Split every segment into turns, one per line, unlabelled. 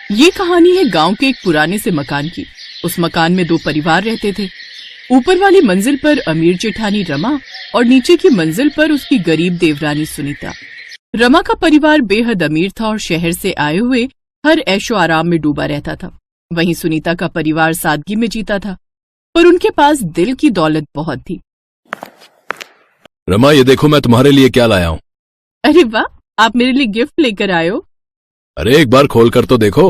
ये कहानी है गांव के एक पुराने से मकान की। उस मकान में दो परिवार रहते थे। ऊपर वाली मंजिल पर अमीर जेठानी रमा और नीचे की मंजिल पर उसकी गरीब देवरानी सुनीता। रमा का परिवार बेहद अमीर था और शहर से आए हुए हर ऐशो आराम में डूबा रहता था। वहीं सुनीता का परिवार सादगी में जीता था, पर उनके पास दिल की दौलत बहुत थी।
रमा, ये देखो मैं तुम्हारे लिए क्या लाया हूँ।
अरे वाह, आप मेरे लिए गिफ्ट लेकर आए हो।
अरे एक बार खोल कर तो देखो।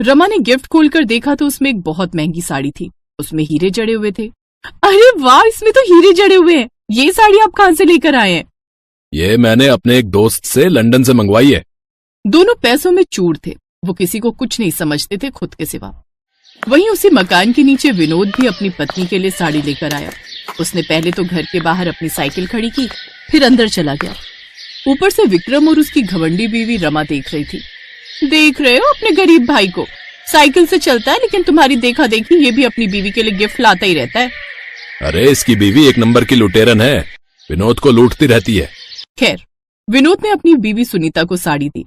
रमा ने गिफ्ट खोलकर देखा तो उसमें एक बहुत महंगी साड़ी थी। उसमें हीरे जड़े हुए थे। अरे वाह, इसमें तो हीरे जड़े हुए हैं। ये साड़ी आप कहाँ से लेकर आए हैं?
ये मैंने अपने एक दोस्त से लंदन से मंगवाई है।
दोनों पैसों में चूर थे। वो किसी को कुछ नहीं समझते थे खुद के सिवा। वहीं उसी मकान के नीचे विनोद भी अपनी पत्नी के लिए साड़ी लेकर आया। उसने पहले तो घर के बाहर अपनी साइकिल खड़ी की, फिर अंदर चला गया। ऊपर से विक्रम और उसकी घमंडी बीवी रमा देख रही थी। देख रहे हो अपने गरीब भाई को, साइकिल से चलता है लेकिन तुम्हारी देखा देखी ये भी अपनी बीवी के लिए गिफ्ट लाता ही रहता है।
अरे इसकी बीवी एक नंबर की लुटेरन है, विनोद को लूटती रहती है।
खैर, विनोद ने अपनी बीवी सुनीता को साड़ी दी।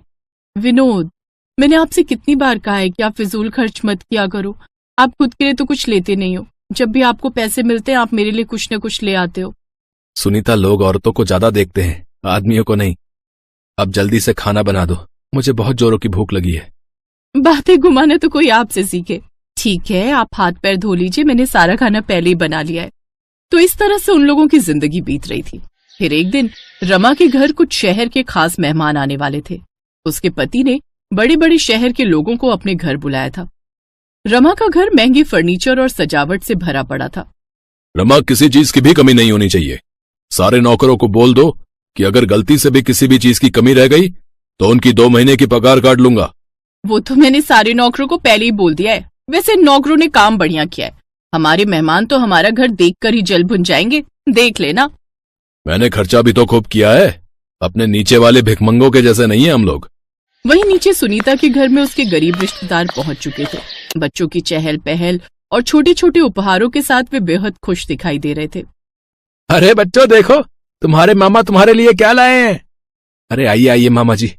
विनोद, मैंने आपसे कितनी बार कहा है कि आप फिजूल खर्च मत किया करो। आप खुद के लिए तो कुछ लेते नहीं हो। जब भी आपको पैसे मिलते हैं आप मेरे लिए कुछ न कुछ ले आते हो।
सुनीता, लोग औरतों को ज्यादा देखते हैं, आदमियों को नहीं। अब जल्दी से खाना बना दो, मुझे बहुत जोरों की भूख लगी है।
बातें घुमाना तो कोई आपसे सीखे। ठीक है, आप हाथ पैर धो लीजिए, मैंने सारा खाना पहले ही बना लिया है। तो इस तरह से उन लोगों की जिंदगी बीत रही थी। फिर एक दिन रमा के घर कुछ शहर के खास मेहमान आने वाले थे। उसके पति ने बड़े बड़े शहर के लोगों को अपने घर बुलाया था। रमा का घर महंगी फर्नीचर और सजावट से भरा पड़ा था।
रमा, किसी चीज की भी कमी नहीं होनी चाहिए। सारे नौकरों को बोल दो कि अगर गलती से भी किसी भी चीज की कमी रह गई तो उनकी 2 महीने की पगार काट लूंगा।
वो तो मैंने सारे नौकरों को पहले ही बोल दिया है। वैसे नौकरों ने काम बढ़िया किया है। हमारे मेहमान तो हमारा घर देखकर ही जल भुन जाएंगे, देख लेना।
मैंने खर्चा भी तो खूब किया है, अपने नीचे वाले भिखमंगों के जैसे नहीं है हम लोग।
वहीं नीचे सुनीता के घर में उसके गरीब रिश्तेदार पहुंच चुके थे। बच्चों की चहल पहल और छोटे छोटे उपहारों के साथ वे बेहद खुश दिखाई दे रहे थे।
अरे बच्चों देखो, तुम्हारे मामा तुम्हारे लिए क्या लाए हैं। अरे आइए आइए मामा जी,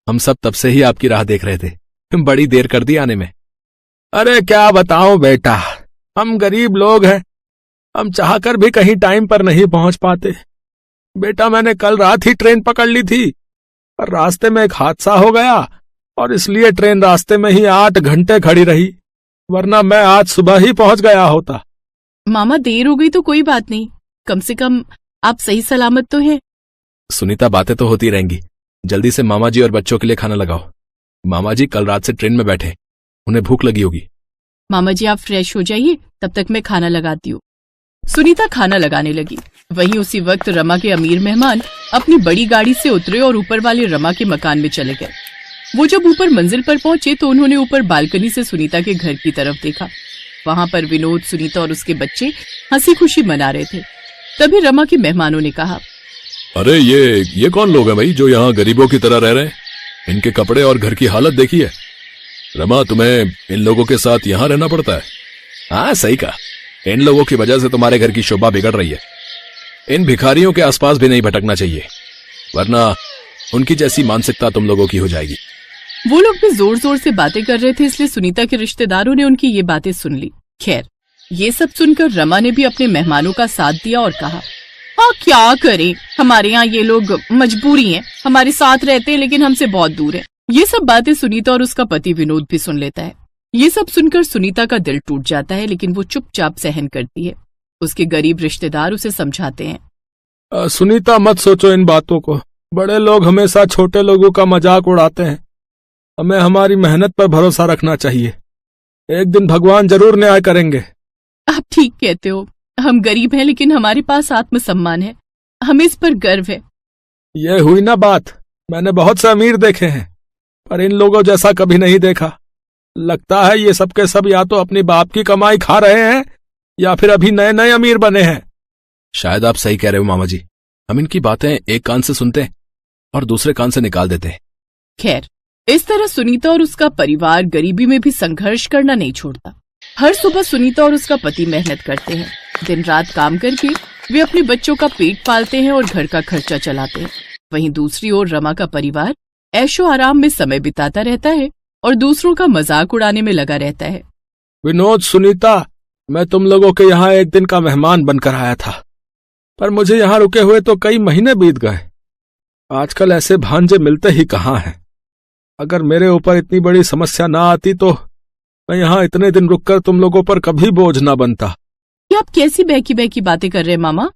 हम सब तब से ही आपकी राह देख रहे थे, बड़ी देर कर दी आने में। अरे क्या बताऊं बेटा, हम गरीब लोग हैं, हम चाहकर भी कहीं टाइम पर नहीं पहुंच पाते। बेटा, मैंने कल रात ही ट्रेन पकड़ ली थी, पर रास्ते में एक हादसा हो गया और इसलिए ट्रेन रास्ते में ही 8 घंटे खड़ी रही, वरना मैं आज सुबह ही पहुंच गया होता।
मामा, देर हो गई तो कोई बात नहीं, कम से कम आप सही सलामत तो हैं।
सुनीता, बातें तो होती रहेंगी, जल्दी से मामा जी और बच्चों के लिए खाना लगाओ। मामा जी कल रात से ट्रेन में बैठे, उन्हें भूख लगी होगी।
मामा जी आप फ्रेश हो जाइए, तब तक मैं खाना लगाती हूँ। सुनीता खाना लगाने लगी। वहीं उसी वक्त रमा के अमीर मेहमान अपनी बड़ी गाड़ी से उतरे और ऊपर वाले रमा के मकान में चले गए। वो जब ऊपर मंजिल पर पहुंचे तो उन्होंने ऊपर बालकनी से सुनीता के घर की तरफ देखा। वहां पर विनोद, सुनीता और उसके बच्चे हंसी खुशी मना रहे थे। तभी रमा के मेहमानों ने कहा,
अरे ये कौन लोग हैं भाई जो यहाँ गरीबों की तरह रह रहे हैं? इनके कपड़े और घर की हालत देखिए। रमा, तुम्हें इन लोगों के साथ यहाँ रहना पड़ता है? हाँ सही कहा, इन लोगों की वजह से तुम्हारे घर की शोभा बिगड़ रही है। इन भिखारियों के आसपास भी नहीं भटकना चाहिए, वरना उनकी जैसी मानसिकता तुम लोगों की हो जाएगी।
वो लोग भी जोर जोर से बातें कर रहे थे, इसलिए सुनीता के रिश्तेदारों ने उनकी ये बातें सुन ली। खैर, ये सब सुनकर रमा ने भी अपने मेहमानों का साथ दिया और कहा, हाँ क्या करें, हमारे यहाँ ये लोग मजबूरी है, हमारे साथ रहते हैं लेकिन हमसे बहुत दूर है। ये सब बातें सुनीता और उसका पति विनोद भी सुन लेता है। ये सब सुनकर सुनीता का दिल टूट जाता है, लेकिन वो चुपचाप सहन करती है। उसके गरीब रिश्तेदार उसे समझाते हैं,
सुनीता मत सोचो इन बातों को, बड़े लोग हमेशा छोटे लोगों का मजाक उड़ाते हैं। हमें हमारी मेहनत पर भरोसा रखना चाहिए, एक दिन भगवान जरूर न्याय करेंगे।
आप ठीक कहते हो, हम गरीब हैं लेकिन हमारे पास आत्मसम्मान है, हमें इस पर गर्व है।
ये हुई ना बात, मैंने बहुत से अमीर देखे हैं पर इन लोगों जैसा कभी नहीं देखा। लगता है ये सब के सब या तो अपनी बाप की कमाई खा रहे हैं या फिर अभी नए नए अमीर बने हैं। शायद आप सही कह रहे हो मामा जी, हम इनकी बातें एक कान से सुनते हैं और दूसरे कान से निकाल देते हैं।
खैर, इस तरह सुनीता और उसका परिवार गरीबी में भी संघर्ष करना नहीं छोड़ता। हर सुबह सुनीता और उसका पति मेहनत करते हैं। दिन रात काम करके वे अपने बच्चों का पेट पालते हैं और घर का खर्चा चलाते हैं। वहीं दूसरी ओर रमा का परिवार ऐशो आराम में समय बिताता रहता है और दूसरों का मजाक उड़ाने में लगा रहता है।
विनोद, सुनीता, मैं तुम लोगों के यहाँ एक दिन का मेहमान बनकर आया था, पर मुझे यहाँ रुके हुए तो कई महीने बीत गए। आजकल ऐसे भांजे मिलते ही कहाँ हैं। अगर मेरे ऊपर इतनी बड़ी समस्या ना आती तो मैं यहाँ इतने दिन रुककर तुम लोगों पर कभी बोझ ना बनता।
ये आप कैसी बहकी बहकी बातें कर रहे हैं मामा?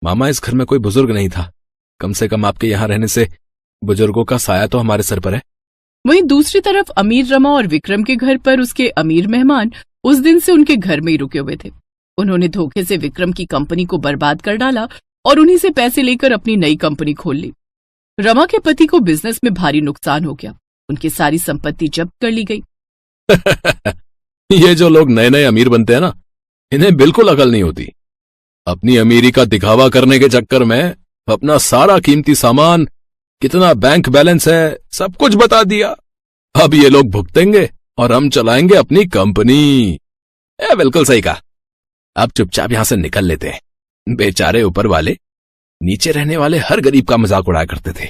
मामा, इस घर में कोई बुजुर्ग नहीं था। कम से कम आपके यहाँ रहने से बुजुर्गों का साया तो हमारे सर पर है।
वहीं दूसरी तरफ अमीर रमा और विक्रम के घर पर उसके अमीर मेहमान उस दिन से उनके घर में ही रुके हुए थे। उन्होंने धोखे से विक्रम की कंपनी को बर्बाद कर डाला और उन्हीं से पैसे लेकर अपनी नई कंपनी खोल ली। रमा के पति को बिजनेस में भारी नुकसान हो गया। उनकी सारी संपत्ति जब्त कर ली गई।
ये जो लोग नए नए अमीर बनते हैं ना, इन्हें बिल्कुल अकल नहीं होती। अपनी अमीरी का दिखावा करने के चक्कर में अपना सारा कीमती सामान, कितना बैंक बैलेंस है, सब कुछ बता दिया। अब ये लोग भुगतेंगे और हम चलाएंगे अपनी कंपनी। बिल्कुल सही कहा। अब चुपचाप यहां से निकल लेते हैं। बेचारे ऊपर वाले नीचे रहने वाले हर गरीब का मजाक उड़ाया करते थे।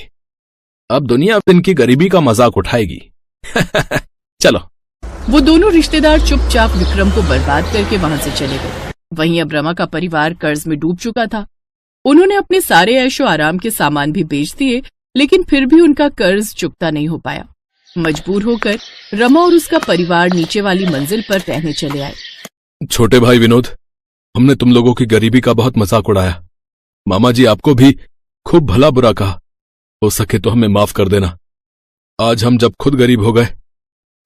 अब दुनिया इनकी गरीबी का मजाक उठाएगी। चलो।
वो दोनों रिश्तेदार चुपचाप विक्रम को बर्बाद करके वहां से चले गए। वहीं अब रमा का परिवार कर्ज में डूब चुका था। उन्होंने अपने सारे ऐशो आराम के सामान भी बेच दिए, लेकिन फिर भी उनका कर्ज चुकता नहीं हो पाया। मजबूर होकर रमा और उसका परिवार नीचे वाली मंजिल पर रहने चले आए।
छोटे भाई विनोद, हमने तुम लोगों की गरीबी का बहुत मजाक उड़ाया। मामा जी आपको भी खूब भला बुरा कहा। हो सके तो हमें माफ कर देना। आज हम जब खुद गरीब हो गए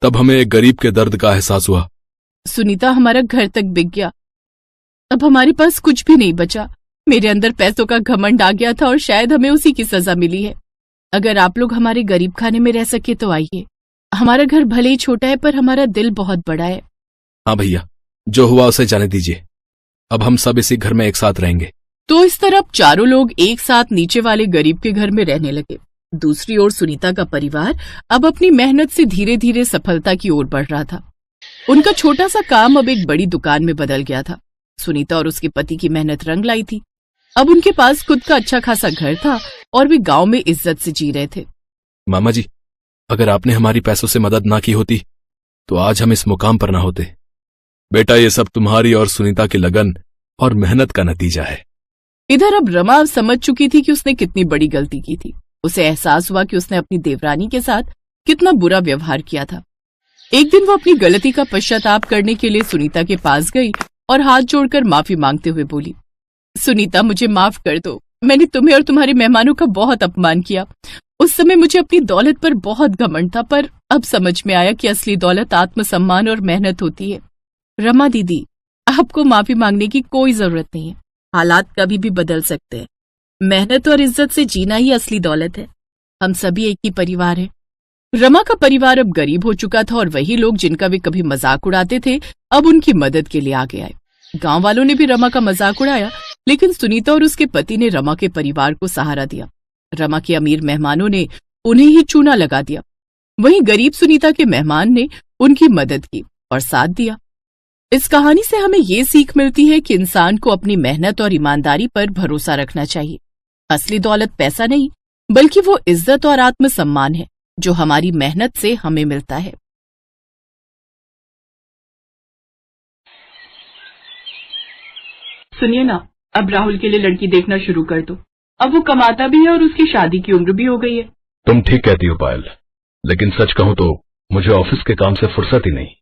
तब हमें एक गरीब के दर्द का एहसास हुआ।
सुनीता, हमारा घर तक बिक गया। अब हमारे पास कुछ भी नहीं बचा। मेरे अंदर पैसों का घमंड आ गया था और शायद हमें उसी की सजा मिली है। अगर आप लोग हमारे गरीब खाने में रह सके तो आइए। हमारा घर भले ही छोटा है पर हमारा दिल बहुत बड़ा है।
हाँ भैया, जो हुआ उसे जाने दीजिए। अब हम सब इसी घर में एक साथ रहेंगे।
तो इस तरफ चारों लोग एक साथ नीचे वाले गरीब के घर में रहने लगे। दूसरी ओर सुनीता का परिवार अब अपनी मेहनत से धीरे धीरे सफलता की ओर बढ़ रहा था। उनका छोटा सा काम अब एक बड़ी दुकान में बदल गया था। सुनीता और उसके पति की मेहनत रंग लाई थी। अब उनके पास खुद का अच्छा खासा घर था और वे गांव में इज्जत से जी रहे थे।
मामा जी, अगर आपने हमारी पैसों से मदद ना की होती तो आज हम इस मुकाम पर ना होते। बेटा, ये सब तुम्हारी और सुनीता की लगन और मेहनत का नतीजा है।
इधर अब रमा समझ चुकी थी कि उसने कितनी बड़ी गलती की थी। उसे एहसास हुआ कि उसने अपनी देवरानी के साथ कितना बुरा व्यवहार किया था। एक दिन वो अपनी गलती का पश्चाताप करने के लिए सुनीता के पास गई और हाथ जोड़कर माफी मांगते हुए बोली, सुनीता, मुझे माफ कर दो। मैंने तुम्हें और तुम्हारे मेहमानों का बहुत अपमान किया। उस समय मुझे अपनी दौलत पर बहुत घमंड था, पर अब समझ में आया कि असली दौलत आत्मसम्मान और मेहनत होती है। रमा दीदी, आपको माफी मांगने की कोई जरूरत नहीं है। हालात कभी भी बदल सकते हैं। मेहनत और इज्जत से जीना ही असली दौलत है। हम सभी एक ही परिवार हैं। रमा का परिवार अब गरीब हो चुका था और वही लोग जिनका वे कभी मजाक उड़ाते थे अब उनकी मदद के लिए आगे आए। गांव वालों ने भी रमा का मजाक उड़ाया, लेकिन सुनीता और उसके पति ने रमा के परिवार को सहारा दिया। रमा के अमीर मेहमानों ने उन्हें ही चूना लगा दिया। वहीं गरीब सुनीता के मेहमान ने उनकी मदद की और साथ दिया। इस कहानी से हमें ये सीख मिलती है कि इंसान को अपनी मेहनत और ईमानदारी पर भरोसा रखना चाहिए। असली दौलत पैसा नहीं, बल्कि वो इज्जत और आत्मसम्मान है जो हमारी मेहनत से हमें मिलता है। सुनिए ना, अब राहुल के लिए लड़की देखना शुरू कर दो। अब वो कमाता भी है और उसकी शादी की उम्र भी हो गई है।
तुम ठीक कहती हो पायल, लेकिन सच कहूं तो मुझे ऑफिस के काम से फुर्सत ही नहीं,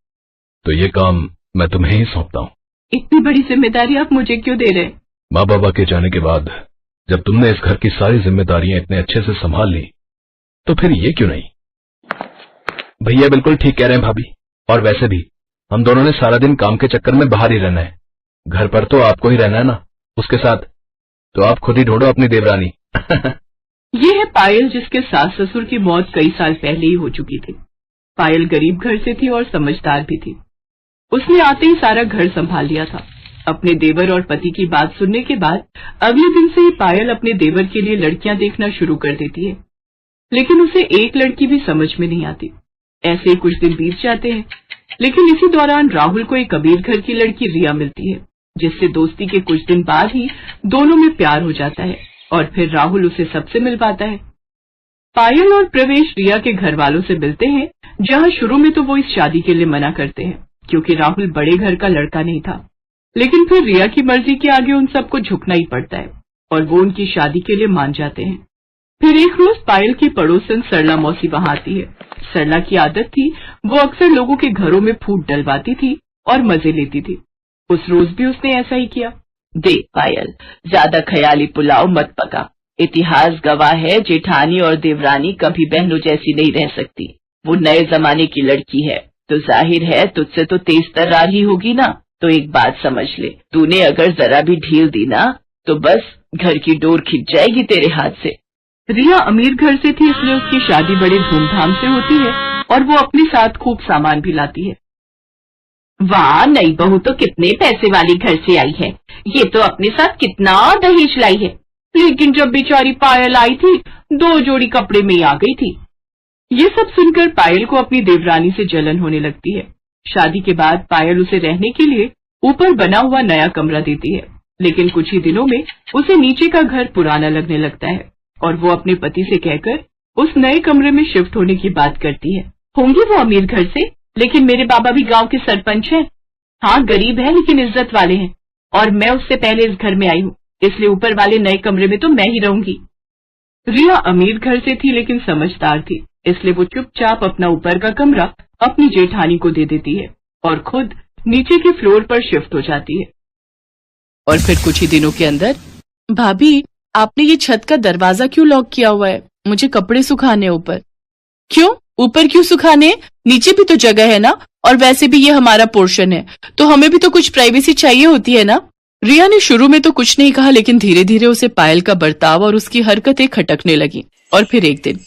तो ये काम मैं तुम्हें ही सौंपता हूँ।
इतनी बड़ी जिम्मेदारी आप मुझे क्यों दे रहे हैं?
माँ बाबा के जाने के बाद जब तुमने इस घर की सारी जिम्मेदारियां इतने अच्छे से संभाल ली, तो फिर ये क्यों नहीं? भैया बिल्कुल ठीक कह रहे हैं भाभी। और वैसे भी हम दोनों ने सारा दिन काम के चक्कर में बाहर ही रहना है। घर पर तो आपको ही रहना है ना, उसके साथ। तो आप खुद ही ढूंढो अपनी देवरानी।
ये है पायल, जिसके सास ससुर की मौत कई साल पहले ही हो चुकी थी। पायल गरीब घर से थी और समझदार भी थी। उसने आते ही सारा घर संभाल लिया था। अपने देवर और पति की बात सुनने के बाद अगले दिन से ही पायल अपने देवर के लिए लड़कियां देखना शुरू कर देती है, लेकिन उसे एक लड़की भी समझ में नहीं आती। ऐसे ही कुछ दिन बीत जाते हैं, लेकिन इसी दौरान राहुल को एक अमीर घर की लड़की रिया मिलती है, जिससे दोस्ती के कुछ दिन बाद ही दोनों में प्यार हो जाता है और फिर राहुल उसे सबसे मिलवाता है। पायल और प्रवेश रिया के घर वालों से मिलते हैं, जहाँ शुरू में तो वो इस शादी के लिए मना करते हैं क्योंकि राहुल बड़े घर का लड़का नहीं था, लेकिन फिर रिया की मर्जी के आगे उन सबको झुकना ही पड़ता है और वो उनकी शादी के लिए मान जाते हैं। फिर एक रोज पायल की पड़ोसन सरला मौसी वहां आती है। सरला की आदत थी वो अक्सर लोगों के घरों में फूट डलवाती थी और मजे लेती थी। उस रोज भी उसने ऐसा ही किया।
देख पायल, ज्यादा ख्याली पुलाव मत पका। इतिहास गवाह है जेठानी और देवरानी कभी बहनों जैसी नहीं रह सकती। वो नए जमाने की लड़की है तो जाहिर है तुझसे तो तेज तर्रार ही होगी ना। तो एक बात समझ ले, तूने अगर जरा भी ढील दी ना तो बस घर की डोर खिंच जाएगी तेरे हाथ से।
रिया अमीर घर से थी इसलिए उसकी शादी बड़े धूमधाम से होती है और वो अपने साथ खूब सामान भी लाती है।
वाह, नई बहू तो कितने पैसे वाली घर से आई है। ये तो अपने साथ कितना दहेज लाई है।
लेकिन जब बेचारी पायल आई थी 2 जोड़ी कपड़े में ही आ गई थी। ये सब सुनकर पायल को अपनी देवरानी से जलन होने लगती है। शादी के बाद पायल उसे रहने के लिए ऊपर बना हुआ नया कमरा देती है, लेकिन कुछ ही दिनों में उसे नीचे का घर पुराना लगने लगता है और वो अपने पति से कहकर उस नए कमरे में शिफ्ट होने की बात करती है।
होंगे वो अमीर घर से, लेकिन मेरे बाबा भी गांव के सरपंच हैं। हाँ, गरीब है लेकिन इज्जत वाले हैं और मैं उससे पहले इस घर में आई हूँ, इसलिए ऊपर वाले नए कमरे में तो मैं ही रहूंगी।
रिया अमीर घर से थी लेकिन समझदार थी, इसलिए वो चुपचाप अपना ऊपर का कमरा अपनी जेठानी को दे देती है और खुद नीचे के फ्लोर पर शिफ्ट हो जाती है।
और फिर कुछ ही दिनों के अंदर, भाभी आपने ये छत का दरवाजा क्यों लॉक किया हुआ है? मुझे कपड़े सुखाने ऊपर। क्यों? ऊपर क्यों सुखाने? नीचे भी तो जगह है ना, और वैसे भी ये हमारा पोर्शन है तो हमें भी तो कुछ प्राइवेसी चाहिए होती है ना।
रिया ने शुरू में तो कुछ नहीं कहा, लेकिन धीरे धीरे उसे पायल का बर्ताव और उसकी हरकतें खटकने लगी। और फिर एक दिन,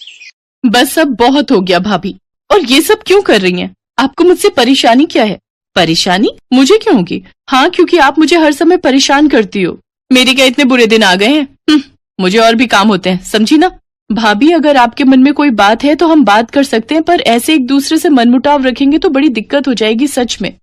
बस अब बहुत हो गया भाभी, और ये सब क्यों कर रही हैं? आपको मुझसे परेशानी क्या है? परेशानी मुझे क्यों होगी? हाँ, क्योंकि आप मुझे हर समय परेशान करती हो। मेरे क्या इतने बुरे दिन आ गए हैं? मुझे और भी काम होते हैं, समझी ना। भाभी, अगर आपके मन में कोई बात है तो हम बात कर सकते हैं, पर ऐसे एक दूसरे से मनमुटाव रखेंगे तो बड़ी दिक्कत हो जाएगी सच में।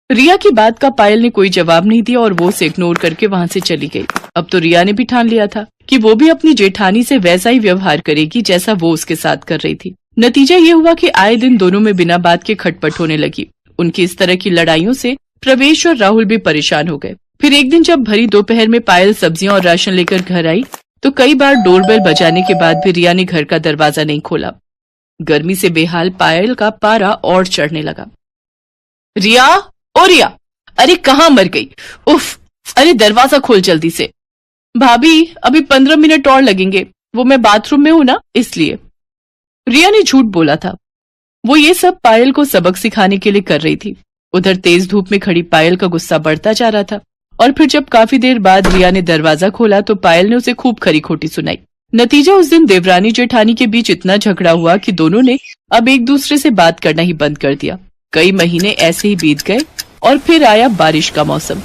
रिया की बात का पायल ने कोई जवाब नहीं दिया और वो उसे इग्नोर करके वहां से चली गई। अब तो रिया ने भी ठान लिया था कि वो भी अपनी जेठानी से वैसा ही व्यवहार करेगी जैसा वो उसके साथ कर रही थी। नतीजा ये हुआ कि आए दिन दोनों में बिना बात के खटपट होने लगी। उनकी इस तरह की लड़ाइयों से प्रवेश और राहुल भी परेशान हो गए। फिर एक दिन जब भरी दोपहर में पायल सब्जियां और राशन लेकर घर आई तो कई बार डोरबेल बजाने के बाद भी रिया ने घर का दरवाजा नहीं खोला। गर्मी से बेहाल पायल का पारा और चढ़ने लगा। रिया, ओ रिया, अरे कहाँ मर गई? उफ, अरे दरवाजा खोल जल्दी से। भाभी, अभी 15 मिनट और लगेंगे, वो मैं बाथरूम में हूं ना, इसलिए। रिया ने झूठ बोला था। वो ये सब पायल को सबक सिखाने के लिए कर रही थी। उधर तेज धूप में खड़ी पायल का गुस्सा बढ़ता जा रहा था और फिर जब काफी देर बाद रिया ने दरवाजा खोला तो पायल ने उसे खूब खरी खोटी सुनाई। नतीजा उस दिन देवरानी जेठानी के बीच इतना झगड़ा हुआ कि दोनों ने अब एक दूसरे से बात करना ही बंद कर दिया। कई महीने ऐसे ही बीत गए और फिर आया बारिश का मौसम।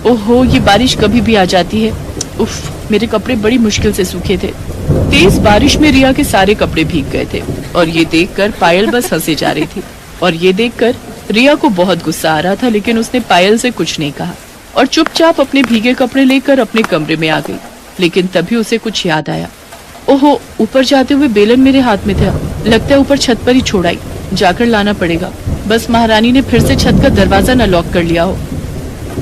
ओहो, ये बारिश कभी भी आ जाती है। उफ, मेरे कपड़े बड़ी मुश्किल से सूखे थे। तेज बारिश में रिया के सारे कपड़े भीग गए थे और ये देखकर पायल बस हंसे जा रही थी। और ये देखकर रिया को बहुत गुस्सा आ रहा था, लेकिन उसने पायल से कुछ नहीं कहा और चुपचाप अपने भीगे कपड़े लेकर अपने कमरे में आ गई। लेकिन तभी उसे कुछ याद आया। ओहो, ऊपर जाते हुए बेलन मेरे हाथ में था, लगता है ऊपर छत पर ही छोड़ आई, जाकर लाना पड़ेगा। बस महारानी ने फिर से छत का दरवाजा न लॉक कर लिया हो।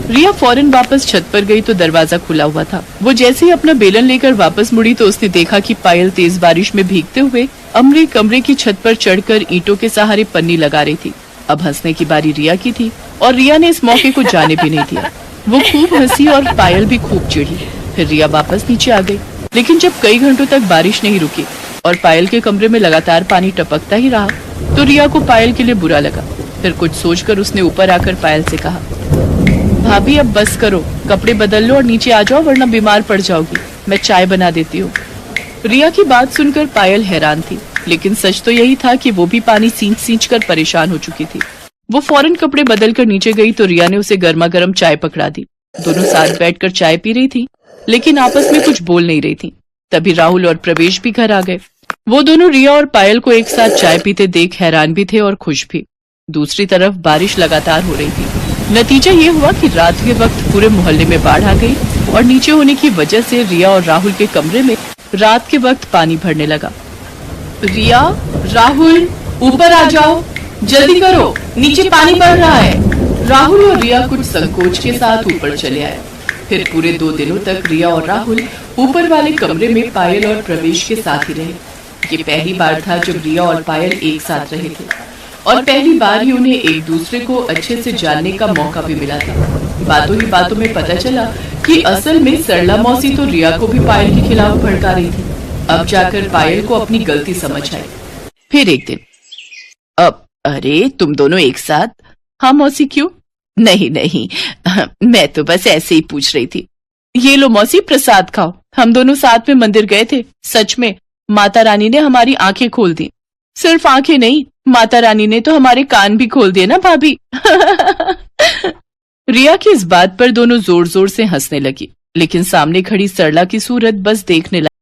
रिया फौरन वापस छत पर गई तो दरवाजा खुला हुआ था। वो जैसे ही अपना बेलन लेकर वापस मुड़ी तो उसने देखा कि पायल तेज बारिश में भीगते हुए अमरे कमरे की छत पर चढ़कर ईंटों के सहारे पन्नी लगा रही थी। अब हंसने की बारी रिया की थी और रिया ने इस मौके को जाने भी नहीं दिया। वो खूब हंसी और पायल भी खूब चिढ़ी। फिर रिया वापस नीचे आ गई, लेकिन जब कई घंटों तक बारिश नहीं रुकी और पायल के कमरे में लगातार पानी टपकता ही रहा तो रिया को पायल के लिए बुरा लगा। फिर कुछ सोचकर उसने ऊपर आकर पायल से कहा, भाभी अब बस करो, कपड़े बदल लो और नीचे आ जाओ वरना बीमार पड़ जाओगी, मैं चाय बना देती हूँ। रिया की बात सुनकर पायल हैरान थी, लेकिन सच तो यही था कि वो भी पानी सींच कर परेशान हो चुकी थी। वो फौरन कपड़े बदल कर नीचे गई तो रिया ने उसे गर्मा गर्म चाय पकड़ा दी। दोनों साथ बैठकर चाय पी रही थी, लेकिन आपस में कुछ बोल नहीं रही थी। तभी राहुल और प्रवेश भी घर आ गए। वो दोनों रिया और पायल को एक साथ चाय पीते देख हैरान भी थे और खुश भी। दूसरी तरफ बारिश लगातार हो रही थी। नतीजा ये हुआ कि रात के वक्त पूरे मोहल्ले में बाढ़ आ गई और नीचे होने की वजह से रिया और राहुल के कमरे में रात के वक्त पानी भरने लगा। रिया, राहुल,
ऊपर आ जाओ, जल्दी करो, नीचे पानी बढ़ रहा है। राहुल और रिया कुछ संकोच के साथ ऊपर चले आए। फिर पूरे 2 दिनों तक रिया और राहुल ऊपर वाले कमरे में पायल और प्रवेश के साथ ही रहे। ये पहली बार था जब रिया और पायल एक साथ रहे थे और पहली बार ही उन्हें एक दूसरे को अच्छे से जानने का मौका भी मिला था। बातों ही बातों में पता चला कि असल में सरला मौसी तो रिया को भी पायल के खिलाफ भड़का रही थी। अब जाकर पायल को अपनी गलती समझ आई। फिर एक दिन, अब अरे तुम दोनों एक साथ? हाँ मौसी, क्यों? नहीं नहीं, मैं तो बस ऐसे ही पूछ रही थी। ये लो मौसी, प्रसाद खाओ। हम दोनों साथ में मंदिर गए थे। सच में माता रानी ने हमारी आंखें खोल दी। सिर्फ आंखें नहीं, माता रानी ने तो हमारे कान भी खोल दिए ना भाभी। रिया की इस बात पर दोनों जोर जोर से हंसने लगी, लेकिन सामने खड़ी सरला की सूरत बस देखने लगी।